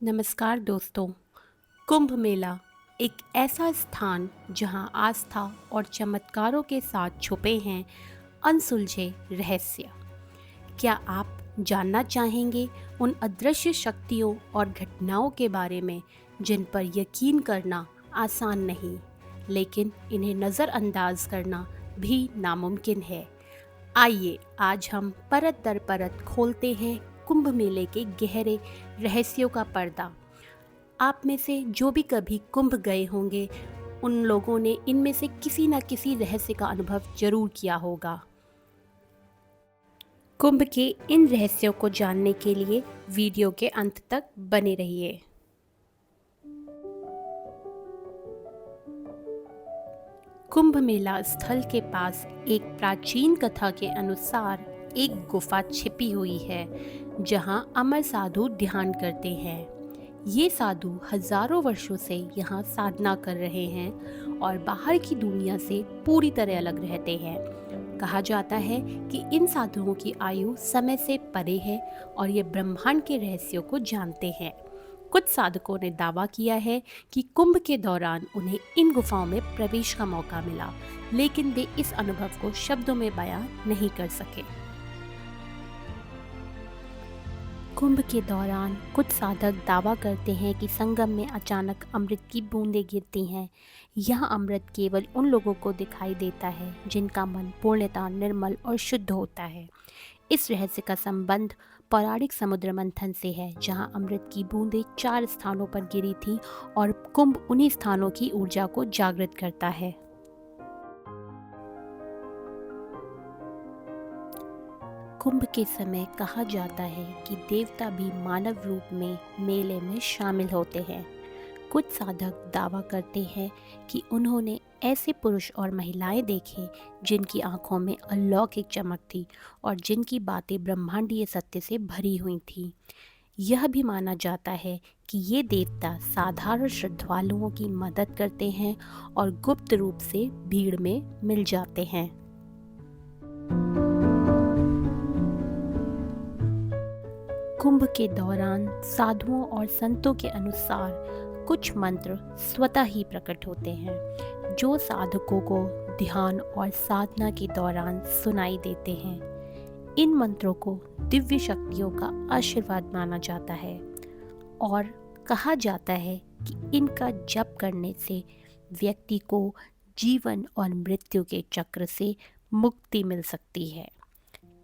नमस्कार दोस्तों। कुंभ मेला एक ऐसा स्थान जहां आस्था और चमत्कारों के साथ छुपे हैं अनसुलझे रहस्य। क्या आप जानना चाहेंगे उन अदृश्य शक्तियों और घटनाओं के बारे में जिन पर यकीन करना आसान नहीं, लेकिन इन्हें नज़रअंदाज करना भी नामुमकिन है। आइए आज हम परत दर परत खोलते हैं कुंभ मेले के गहरे रहस्यों का पर्दा। आप में से जो भी कभी कुंभ गए होंगे, उन लोगों ने इनमें से किसी न किसी रहस्य का अनुभव जरूर किया होगा। कुंभ के इन रहस्यों को जानने के लिए वीडियो के अंत तक बने रहिए। कुंभ मेला स्थल के पास एक प्राचीन कथा के अनुसार एक गुफा छिपी हुई है जहां अमर साधु ध्यान करते हैं। ये साधु हजारों वर्षों से यहाँ साधना कर रहे हैं और बाहर की दुनिया से पूरी तरह अलग रहते हैं। कहा जाता है कि इन साधुओं की आयु समय से परे है और ये ब्रह्मांड के रहस्यों को जानते हैं। कुछ साधकों ने दावा किया है कि कुंभ के दौरान उन्हें इन गुफाओं में प्रवेश का मौका मिला, लेकिन वे इस अनुभव को शब्दों में बयां नहीं कर सके। कुंभ के दौरान कुछ साधक दावा करते हैं कि संगम में अचानक अमृत की बूंदें गिरती हैं। यह अमृत केवल उन लोगों को दिखाई देता है जिनका मन पूर्णतः निर्मल और शुद्ध होता है। इस रहस्य का संबंध पौराणिक समुद्र मंथन से है, जहां अमृत की बूंदें 4 स्थानों पर गिरी थीं और कुंभ उन्हीं स्थानों की ऊर्जा को जागृत करता है। कुंभ के समय कहा जाता है कि देवता भी मानव रूप में मेले में शामिल होते हैं। कुछ साधक दावा करते हैं कि उन्होंने ऐसे पुरुष और महिलाएं देखे जिनकी आंखों में अलौकिक चमक थी और जिनकी बातें ब्रह्मांडीय सत्य से भरी हुई थीं। यह भी माना जाता है कि ये देवता साधारण श्रद्धालुओं की मदद करते हैं और गुप्त रूप से भीड़ में मिल जाते हैं। कुंभ के दौरान साधुओं और संतों के अनुसार कुछ मंत्र स्वतः ही प्रकट होते हैं जो साधकों को ध्यान और साधना के दौरान सुनाई देते हैं। इन मंत्रों को दिव्य शक्तियों का आशीर्वाद माना जाता है और कहा जाता है कि इनका जप करने से व्यक्ति को जीवन और मृत्यु के चक्र से मुक्ति मिल सकती है।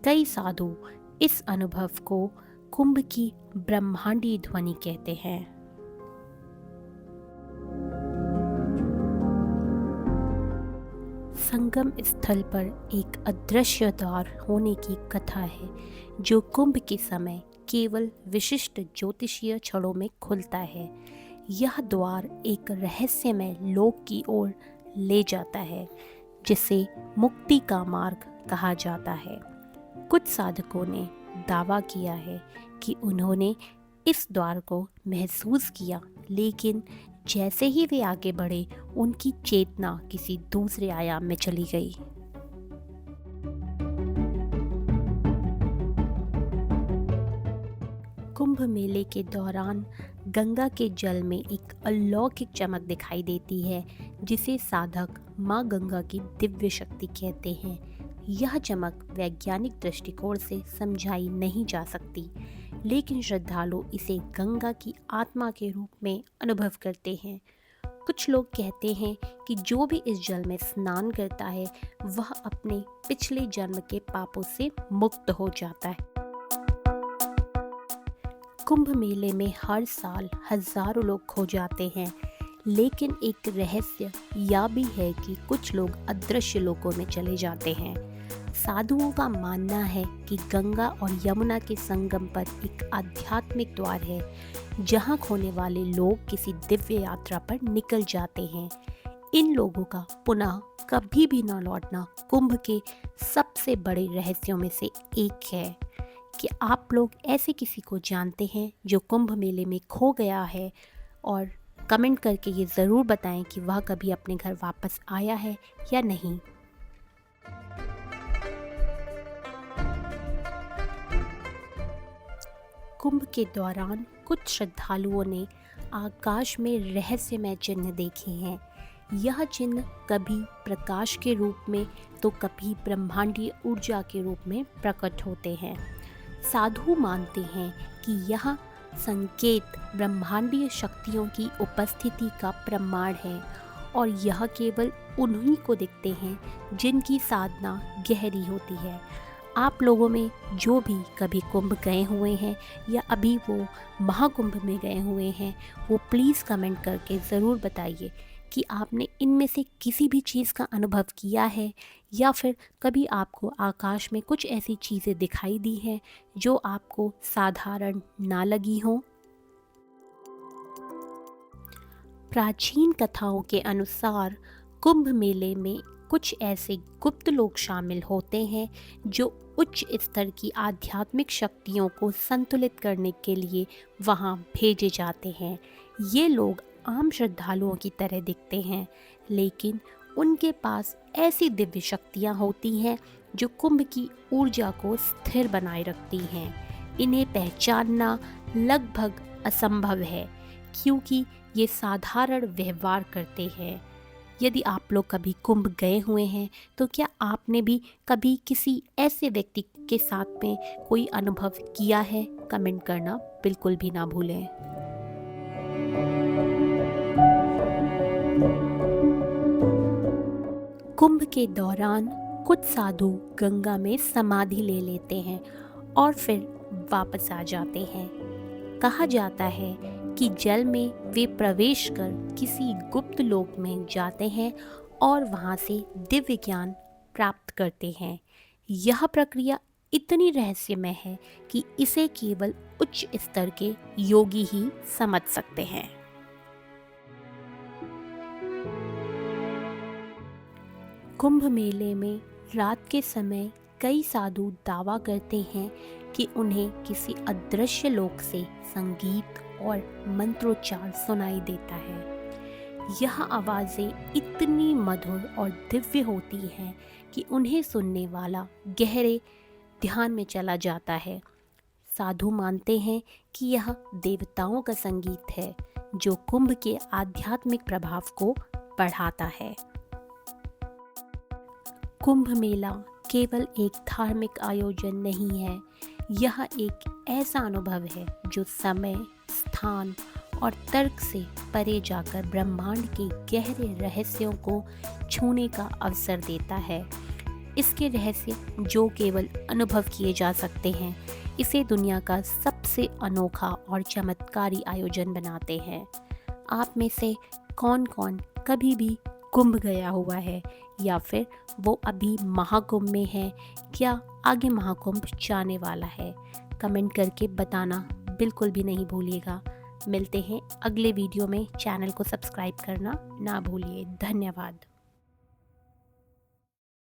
कई साधु इस अनुभव को कुंभ की ब्रह्मांडीय ध्वनि कहते हैं। संगम स्थल पर एक अदृश्य द्वार होने की कथा है जो कुंभ के समय केवल विशिष्ट ज्योतिषीय क्षणों में खुलता है। यह द्वार एक रहस्यमय लोक की ओर ले जाता है जिसे मुक्ति का मार्ग कहा जाता है। कुछ साधकों ने दावा किया है कि उन्होंने इस द्वार को महसूस किया, लेकिन जैसे ही वे आगे बढ़े उनकी चेतना किसी दूसरे आयाम में चली गई। कुंभ मेले के दौरान गंगा के जल में एक अलौकिक चमक दिखाई देती है जिसे साधक माँ गंगा की दिव्य शक्ति कहते हैं। यह चमक वैज्ञानिक दृष्टिकोण से समझाई नहीं जा सकती, लेकिन श्रद्धालु इसे गंगा की आत्मा के रूप में अनुभव करते हैं। कुछ लोग कहते हैं कि जो भी इस जल में स्नान करता है वह अपने पिछले जन्म के पापों से मुक्त हो जाता है। कुंभ मेले में हर साल हजारों लोग खो जाते हैं, लेकिन एक रहस्य यह भी है कि कुछ लोग अदृश्य लोकों में चले जाते हैं। साधुओं का मानना है कि गंगा और यमुना के संगम पर एक आध्यात्मिक द्वार है जहां खोने वाले लोग किसी दिव्य यात्रा पर निकल जाते हैं। इन लोगों का पुनः कभी भी न लौटना कुंभ के सबसे बड़े रहस्यों में से एक है। कि आप लोग ऐसे किसी को जानते हैं जो कुंभ मेले में खो गया है, और कमेंट करके ये ज़रूर बताएं कि वह कभी अपने घर वापस आया है या नहीं। कुंभ के दौरान कुछ श्रद्धालुओं ने आकाश में रहस्यमय चिन्ह देखे हैं। यह चिन्ह कभी प्रकाश के रूप में तो कभी ब्रह्मांडीय ऊर्जा के रूप में प्रकट होते हैं। साधु मानते हैं कि यह संकेत ब्रह्मांडीय शक्तियों की उपस्थिति का प्रमाण है और यह केवल उन्हीं को दिखते हैं जिनकी साधना गहरी होती है। आप लोगों में जो भी कभी कुंभ गए हुए हैं या अभी वो महाकुंभ में गए हुए हैं, वो प्लीज़ कमेंट करके ज़रूर बताइए कि आपने इनमें से किसी भी चीज़ का अनुभव किया है या फिर कभी आपको आकाश में कुछ ऐसी चीज़ें दिखाई दी हैं जो आपको साधारण ना लगी हों। प्राचीन कथाओं के अनुसार कुंभ मेले में कुछ ऐसे गुप्त लोग शामिल होते हैं जो उच्च स्तर की आध्यात्मिक शक्तियों को संतुलित करने के लिए वहां भेजे जाते हैं। ये लोग आम श्रद्धालुओं की तरह दिखते हैं, लेकिन उनके पास ऐसी दिव्य शक्तियां होती हैं जो कुंभ की ऊर्जा को स्थिर बनाए रखती हैं। इन्हें पहचानना लगभग असंभव है क्योंकि ये साधारण व्यवहार करते हैं। यदि आप लोग कभी कुंभ गए हुए हैं तो क्या आपने भी कभी किसी ऐसे व्यक्ति के साथ में कोई अनुभव किया है? कमेंट करना बिल्कुल भी ना भूलें। कुंभ के दौरान कुछ साधु गंगा में समाधि ले लेते हैं और फिर वापस आ जाते हैं। कहा जाता है कि जल में वे प्रवेश कर किसी गुप्त लोक में जाते हैं और वहां से दिव्य ज्ञान प्राप्त करते हैं। यह प्रक्रिया इतनी रहस्यमय है कि इसे केवल उच्च स्तर के योगी ही समझ सकते हैं। कुंभ मेले में रात के समय कई साधु दावा करते हैं कि उन्हें किसी अदृश्य लोक से संगीत और मंत्रोच्चार सुनाई देता है। यह आवाज़ें इतनी मधुर और दिव्य होती हैं कि उन्हें सुनने वाला गहरे ध्यान में चला जाता है। साधु मानते हैं कि यह देवताओं का संगीत है जो कुंभ के आध्यात्मिक प्रभाव को बढ़ाता है। कुंभ मेला केवल एक धार्मिक आयोजन नहीं है, यह एक ऐसा अनुभव है जो समय, स्थान और तर्क से परे जाकर ब्रह्मांड के गहरे रहस्यों को छूने का अवसर देता है। इसके रहस्य जो केवल अनुभव किए जा सकते हैं, इसे दुनिया का सबसे अनोखा और चमत्कारी आयोजन बनाते हैं। आप में से कौन कौन कभी भी कुंभ गया हुआ है या फिर वो अभी महाकुंभ में है, क्या आगे महाकुंभ जाने वाला है? कमेंट करके बताना बिल्कुल भी नहीं भूलिएगा। मिलते हैं अगले वीडियो में। चैनल को सब्सक्राइब करना ना भूलिए। धन्यवाद।